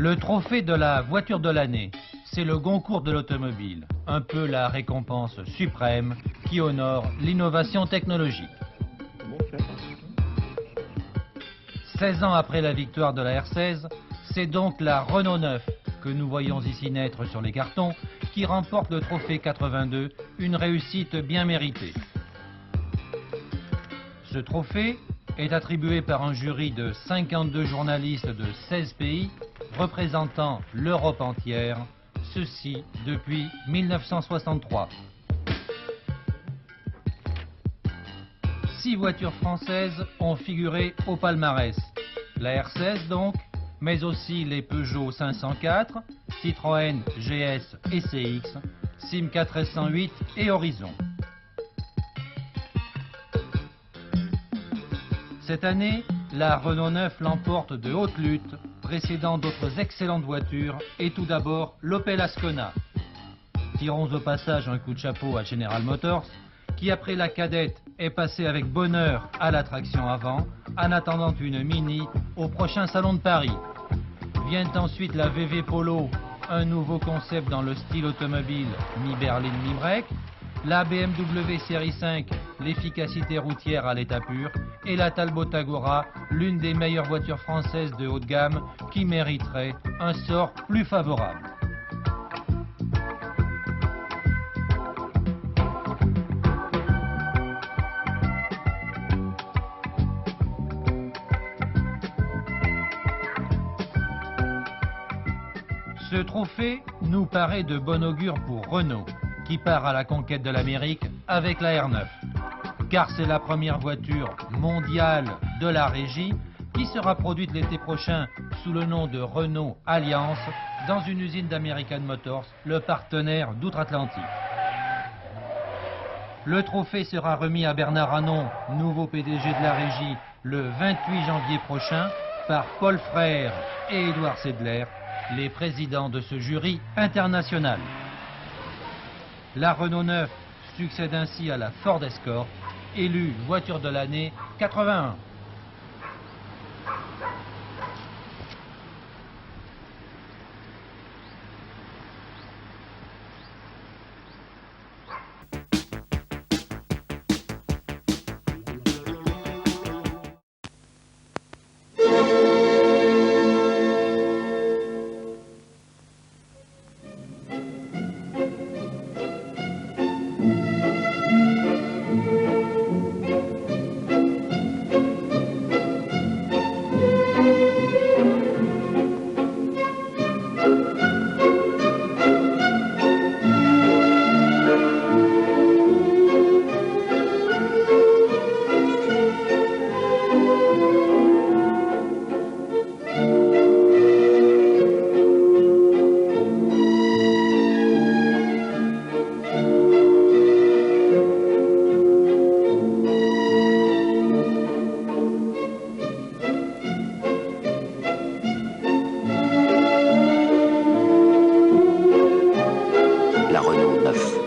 Le trophée de la voiture de l'année, c'est le Goncourt de l'automobile, un peu la récompense suprême qui honore l'innovation technologique. 16 ans après la victoire de la R16, c'est donc la Renault 9 que nous voyons ici naître sur les cartons qui remporte le trophée 82, une réussite bien méritée. Ce trophée est attribué par un jury de 52 journalistes de 16 pays représentant l'Europe entière, ceci depuis 1963. 6 voitures françaises ont figuré au palmarès. La R16 donc, mais aussi les Peugeot 504, Citroën GS et CX, Sim 4S108 et Horizon. Cette année, la Renault 9 l'emporte de haute lutte, précédant d'autres excellentes voitures, et tout d'abord l'Opel Ascona. Tirons au passage un coup de chapeau à General Motors, qui après la Cadette est passé avec bonheur à la traction avant, en attendant une Mini au prochain Salon de Paris. Vient ensuite la VV Polo, un nouveau concept dans le style automobile mi-berline mi-break, la BMW Série 5, l'efficacité routière à l'état pur, et la Talbot Agora, l'une des meilleures voitures françaises de haut de gamme qui mériterait un sort plus favorable. Ce trophée nous paraît de bon augure pour Renault, qui part à la conquête de l'Amérique avec la R9. Car c'est la première voiture mondiale de la régie qui sera produite l'été prochain sous le nom de Renault Alliance dans une usine d'American Motors, le partenaire d'outre-Atlantique. Le trophée sera remis à Bernard Arnault, nouveau PDG de la régie, le 28 janvier prochain par Paul Frère et Édouard Sedler, les présidents de ce jury international. La Renault 9 succède ainsi à la Ford Escort, élue voiture de l'année 81. La Renault 9.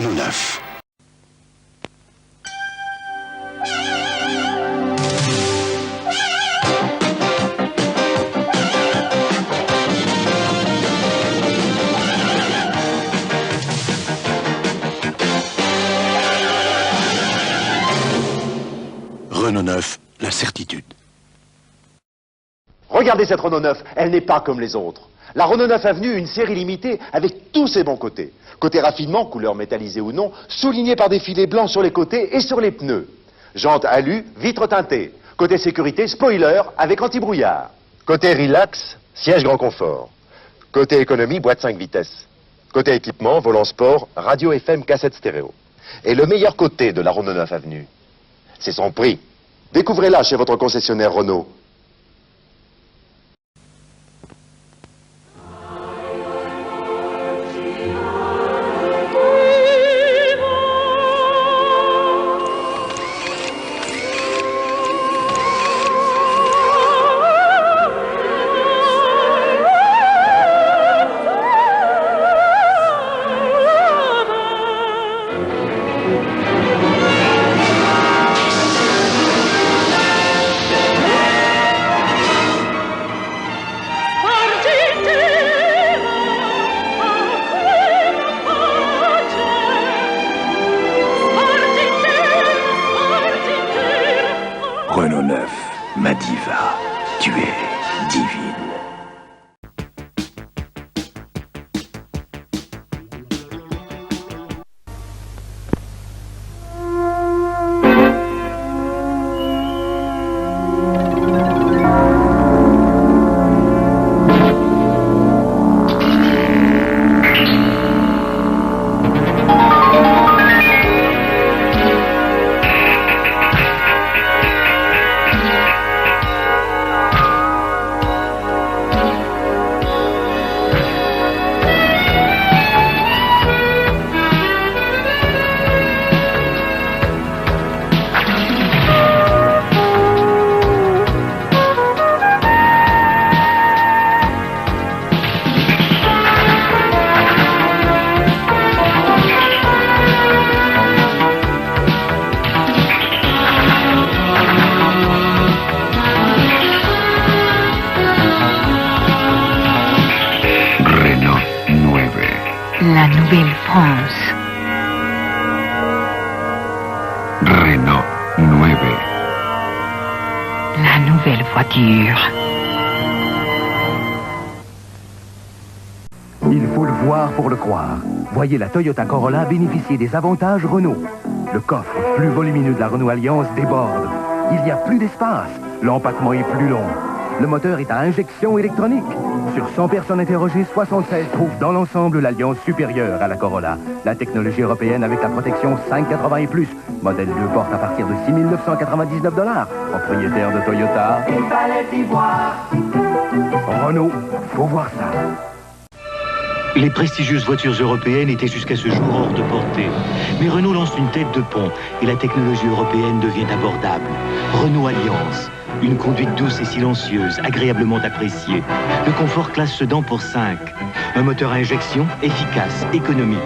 Renault 9. Renault 9, la certitude. Regardez cette Renault 9, elle n'est pas comme les autres. La Renault 9 Avenue, une série limitée avec tous ses bons côtés. Côté raffinement, couleur métallisée ou non, souligné par des filets blancs sur les côtés et sur les pneus. Jantes alu, vitres teintées. Côté sécurité, spoiler avec anti-brouillard. Côté relax, siège grand confort. Côté économie, boîte 5 vitesses. Côté équipement, volant sport, radio FM, cassette stéréo. Et le meilleur côté de la Renault 9 Avenue, c'est son prix. Découvrez-la chez votre concessionnaire Renault. Renault 9, ma diva, tu es divine. La Nouvelle-France. Renault 9. La nouvelle voiture. Il faut le voir pour le croire. Voyez la Toyota Corolla bénéficier des avantages Renault. Le coffre plus volumineux de la Renault Alliance déborde. Il y a plus d'espace. L'empattement est plus long. Le moteur est à injection électronique. Sur 100 personnes interrogées, 76 trouvent dans l'ensemble l'Alliance supérieure à la Corolla. La technologie européenne avec la protection 580 et plus. Modèle 2 porte à partir de 6 999 $. Propriétaire de Toyota. Il fallait y voir. Renault, faut voir ça. Les prestigieuses voitures européennes étaient jusqu'à ce jour hors de portée. Mais Renault lance une tête de pont et la technologie européenne devient abordable. Renault Alliance, une conduite douce et silencieuse, agréablement appréciée. Le confort classe Sedan pour 5. Un moteur à injection efficace, économique,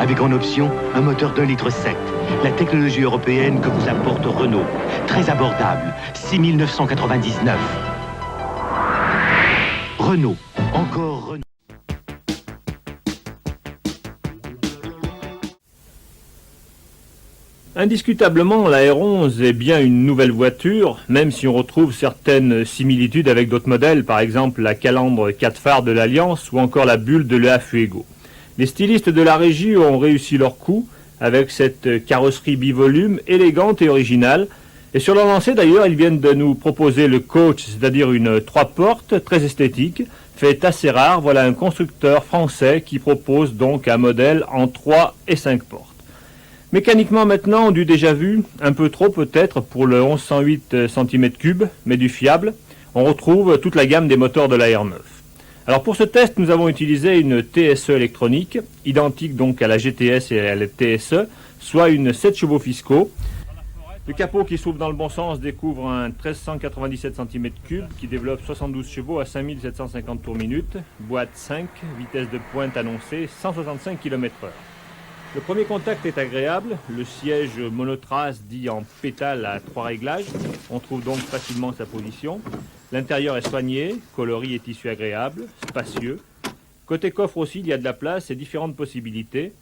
avec en option un moteur d'1,7 litre. La technologie européenne que vous apporte Renault. Très abordable, 6 999. Renault, encore Renault. Indiscutablement, la R11 est bien une nouvelle voiture, même si on retrouve certaines similitudes avec d'autres modèles, par exemple la calandre 4 phares de l'Alliance ou encore la bulle de l'EA Fuego. Les stylistes de la régie ont réussi leur coup avec cette carrosserie bivolume élégante et originale. Et sur leur lancée d'ailleurs, ils viennent de nous proposer le coach, c'est-à-dire une 3 portes très esthétique, fait assez rare. Voilà un constructeur français qui propose donc un modèle en 3 et 5 portes. Mécaniquement maintenant, du déjà vu, un peu trop peut-être pour le 1108 cm3, mais du fiable. On retrouve toute la gamme des moteurs de la R9. Alors pour ce test, nous avons utilisé une TSE électronique, identique donc à la GTS et à la TSE, soit une 7 chevaux fiscaux. Le capot qui s'ouvre dans le bon sens découvre un 1397 cm3 qui développe 72 chevaux à 5750 tours minute, boîte 5, vitesse de pointe annoncée 165 km/h. Le premier contact est agréable, le siège monotrace dit en pétale à 3 réglages, on trouve donc facilement sa position. L'intérieur est soigné, coloris et tissu agréable, spacieux. Côté coffre aussi, il y a de la place et différentes possibilités.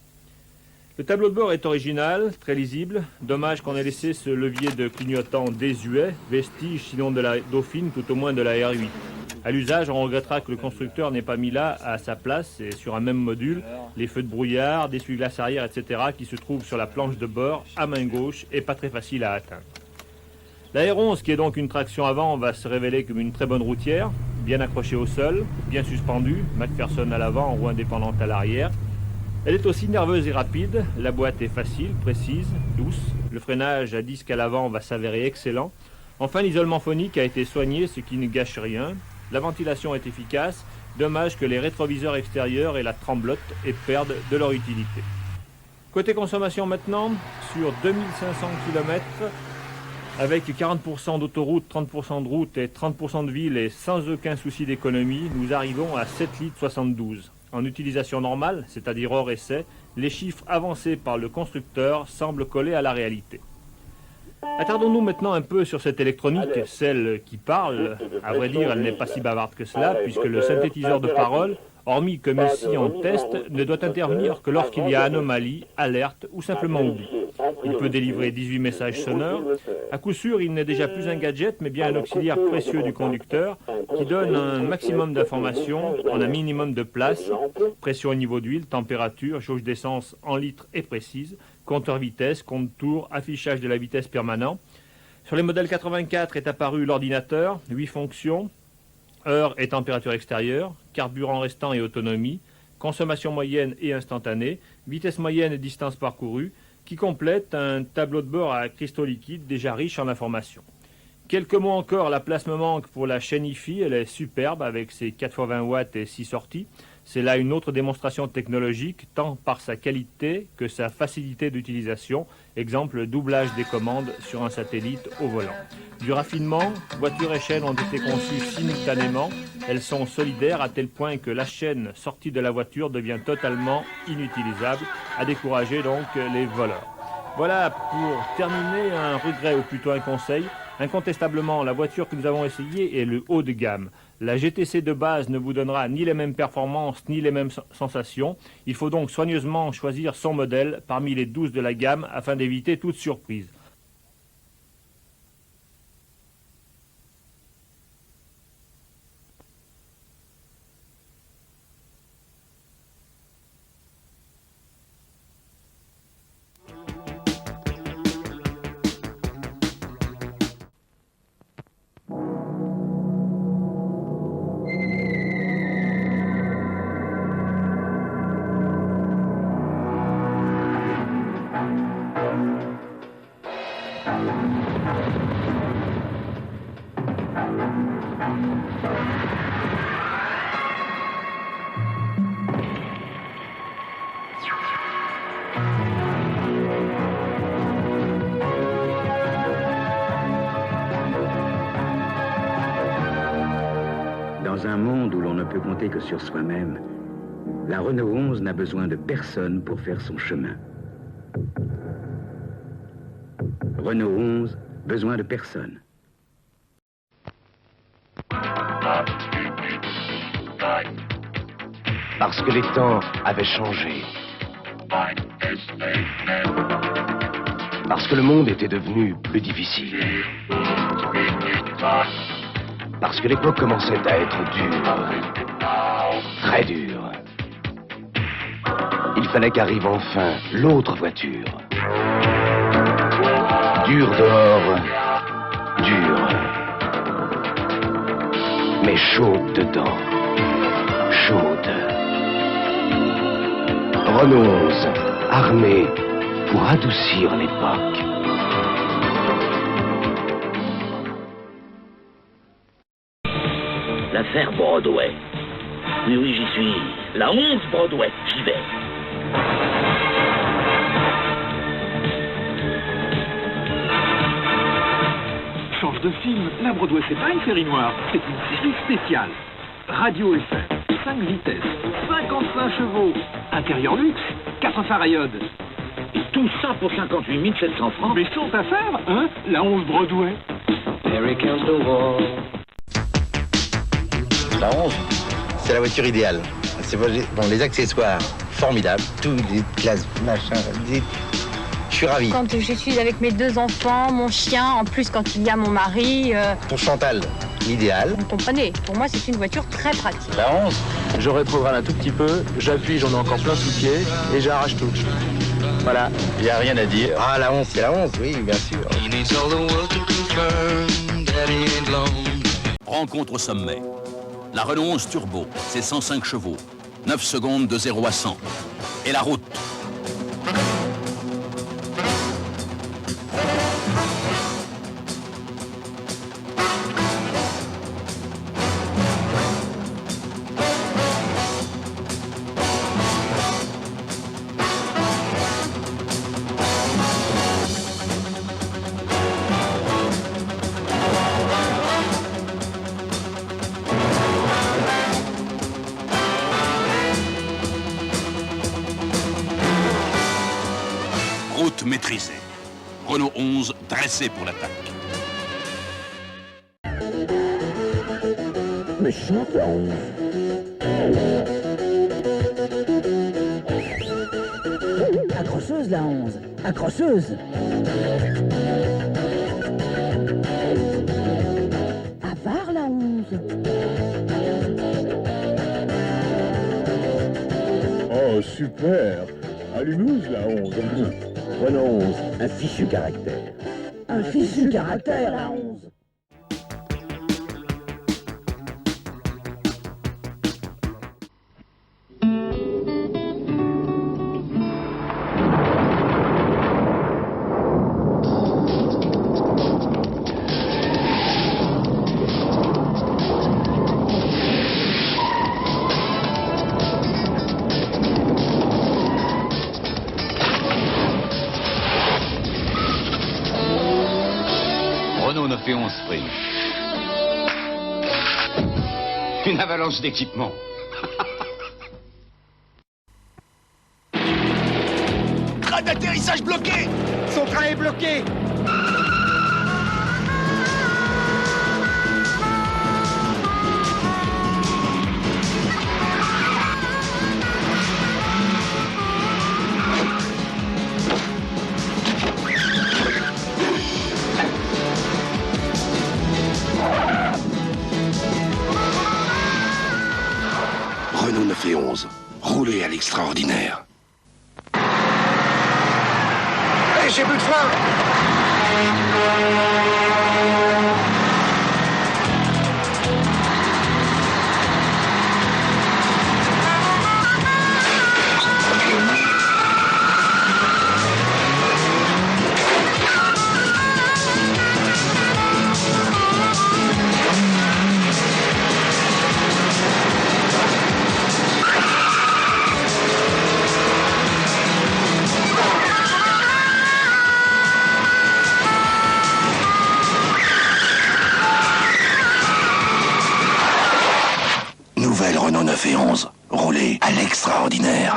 Le tableau de bord est original, très lisible. Dommage qu'on ait laissé ce levier de clignotant désuet, vestige sinon de la Dauphine, tout au moins de la R8. À l'usage, on regrettera que le constructeur n'ait pas mis là, à sa place, et sur un même module, les feux de brouillard, d'essuie-glace arrière, etc., qui se trouvent sur la planche de bord, à main gauche, et pas très facile à atteindre. La R11, qui est donc une traction avant, va se révéler comme une très bonne routière. bien accrochée au sol, bien suspendue, McPherson à l'avant, roue indépendante à l'arrière. Elle est aussi nerveuse et rapide, la boîte est facile, précise, douce, le freinage à disque à l'avant va s'avérer excellent. Enfin, l'isolement phonique a été soigné, ce qui ne gâche rien. La ventilation est efficace, dommage que les rétroviseurs extérieurs et la tremblote perdent de leur utilité. Côté consommation maintenant, sur 2500 km, avec 40% d'autoroute, 30% de route et 30% de ville et sans aucun souci d'économie, nous arrivons à 7,72 litres. En utilisation normale, c'est-à-dire hors essai, les chiffres avancés par le constructeur semblent coller à la réalité. Attardons-nous maintenant un peu sur cette électronique, celle qui parle. À vrai dire, elle n'est pas si bavarde que cela, puisque le synthétiseur de parole, hormis comme ici en test, ne doit intervenir que lorsqu'il y a anomalie, alerte ou simplement oubli. Il peut délivrer 18 messages sonores. À coup sûr, il n'est déjà plus un gadget, mais bien un auxiliaire précieux du conducteur qui donne un maximum d'informations en un minimum de place. Pression au niveau d'huile, température, jauge d'essence en litres et précise, compteur vitesse, compte tour, affichage de la vitesse permanent. Sur les modèles 84 est apparu l'ordinateur, 8 fonctions, heure et température extérieure, carburant restant et autonomie, consommation moyenne et instantanée, vitesse moyenne et distance parcourue, qui complète un tableau de bord à cristaux liquides déjà riche en informations. Quelques mots encore, la place me manque pour la chaîne Hi-Fi, elle est superbe avec ses 4x20 watts et 6 sorties. C'est là une autre démonstration technologique, tant par sa qualité que sa facilité d'utilisation. Exemple, doublage des commandes sur un satellite au volant. Du raffinement, voiture et chaîne ont été conçues simultanément. Elles sont solidaires à tel point que la chaîne sortie de la voiture devient totalement inutilisable, à décourager donc les voleurs. Voilà pour terminer un regret ou plutôt un conseil. Incontestablement, la voiture que nous avons essayée est le haut de gamme. La GTC de base ne vous donnera ni les mêmes performances ni les mêmes sensations. Il faut donc soigneusement choisir son modèle parmi les 12 de la gamme afin d'éviter toute surprise. Dans un monde où l'on ne peut compter que sur soi-même, la Renault 11 n'a besoin de personne pour faire son chemin. Renault 11, besoin de personne. Parce que les temps avaient changé. Parce que le monde était devenu plus difficile. Parce que l'époque commençait à être dure. Très dure. Il fallait qu'arrive enfin l'autre voiture. Dure dehors, dure. Mais chaude dedans. Chaude. Renault 11, armé pour adoucir l'époque. L'affaire Broadway. Oui, oui, j'y suis. La 11 Broadway, j'y vais. Change de film. La Broadway, c'est pas une série noire, c'est une série spéciale. Radio FM, 5 vitesses, 55 chevaux, intérieur luxe, 4 Farayod. Et tout ça pour 58 700 francs. Mais sans affaire, hein? La 11 Broadway. Here comes the war. La 11, c'est la voiture idéale. C'est bon, les accessoires, formidables. Tout, les classes, machin, je suis ravi. Quand je suis avec mes 2 enfants, mon chien, en plus quand il y a mon mari... Pour Chantal, l'idéal. Vous comprenez, pour moi c'est une voiture très pratique. La 11, je rétrograde un tout petit peu, j'appuie, j'en ai encore plein sous pied et j'arrache tout. Voilà. Il n'y a rien à dire. Ah, la 11, c'est la 11, oui, bien sûr. Rencontre au sommet. La Renault 11 Turbo, c'est 105 chevaux. 9 secondes de 0 à 100. Et la route. Route maîtrisée. Renault 11 dressé pour l'attaque. Méchante la 11. Accrocheuse la 11. Accrocheuse. Avare la 11. Oh, super. Allumeuse la 11. Renault 11, un fichu caractère. Un fichu caractère la 11. Renault 911 Spring. Une avalanche d'équipement. Train d'atterrissage bloqué. Son train est bloqué. Renault 911, roulez à l'extraordinaire. Hey, j'ai plus de frein. Nouvelle Renault 911, roulez à l'extraordinaire.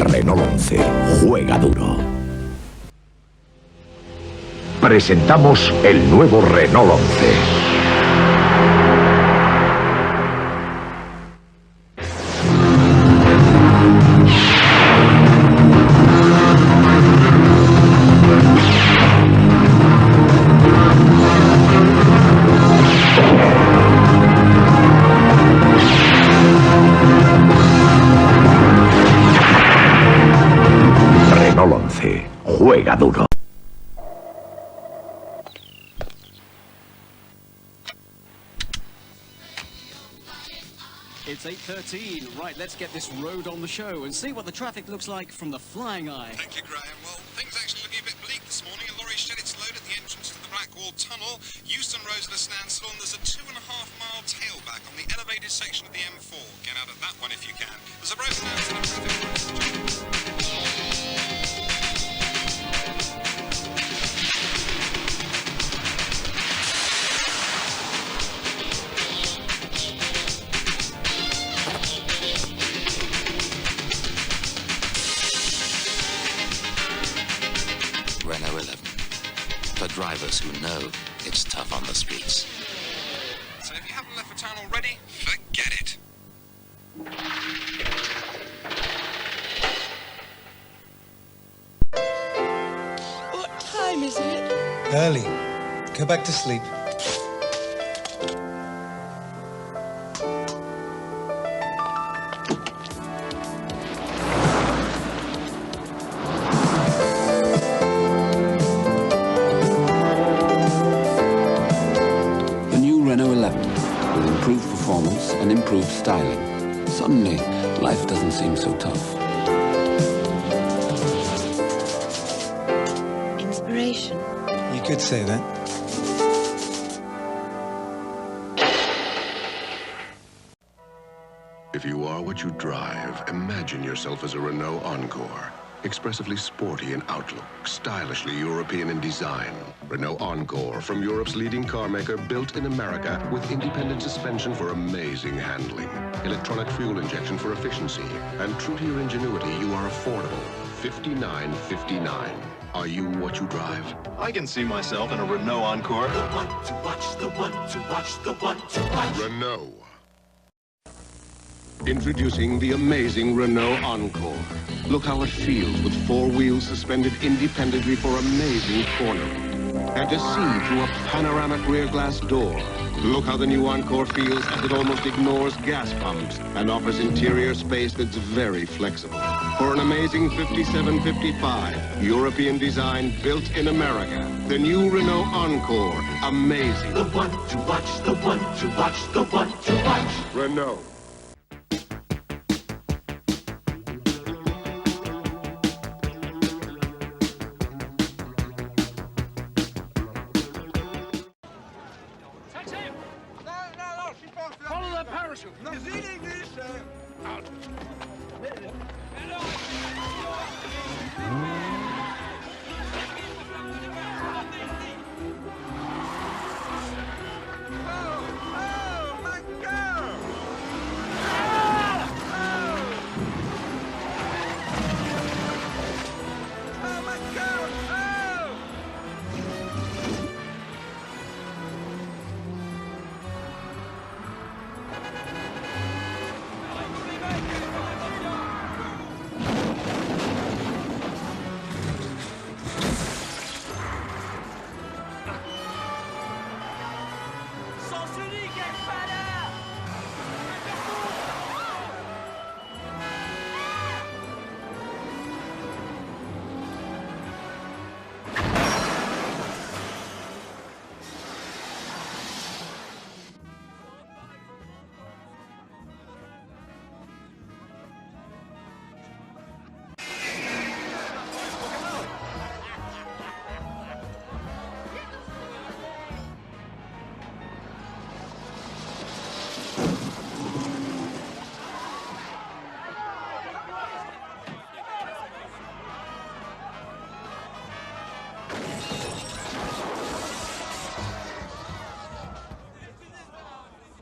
Renault 11, juega duro. Presentamos el nuevo Renault 11. Renault 11, juega duro. It's 8:13. Right, let's get this road on the show and see what the traffic looks like from the flying eye. Thank you, Graham. Well, things actually looking a bit bleak this morning. A lorry shed its load at the entrance to the Blackwall Tunnel. Euston Road's at a standstill, and there's a 2.5-mile tailback on the elevated section of the M4. Get out of that one if you can. There's a broken down set of traffic. Renault 11. For drivers who know it's tough on the streets. So if you haven't left for town already, forget it. What time is it? Early. Go back to sleep. The new Renault 11, with improved performance and improved styling. Suddenly, life doesn't seem so tough. Inspiration. You could say that. If you are what you drive, imagine yourself as a Renault Encore. Expressively sporty in outlook, stylishly European in design. Renault Encore, from Europe's leading car maker, built in America with independent suspension for amazing handling. Electronic fuel injection for efficiency. And true to your ingenuity, you are affordable. $59.59. Are you what you drive? I can see myself in a Renault Encore. The one to watch, the one to watch, the one to watch. Renault. Introducing the amazing Renault Encore. Look how it feels with four wheels suspended independently for amazing cornering. And to see through a panoramic rear glass door. Look how the new Encore feels as it almost ignores gas pumps and offers interior space that's very flexible. For an amazing $57.55, European design built in America. The new Renault Encore. Amazing. The one to watch, the one to watch, the one to watch. Renault. Follow the parachute. Is it English? Out.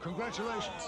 Congratulations.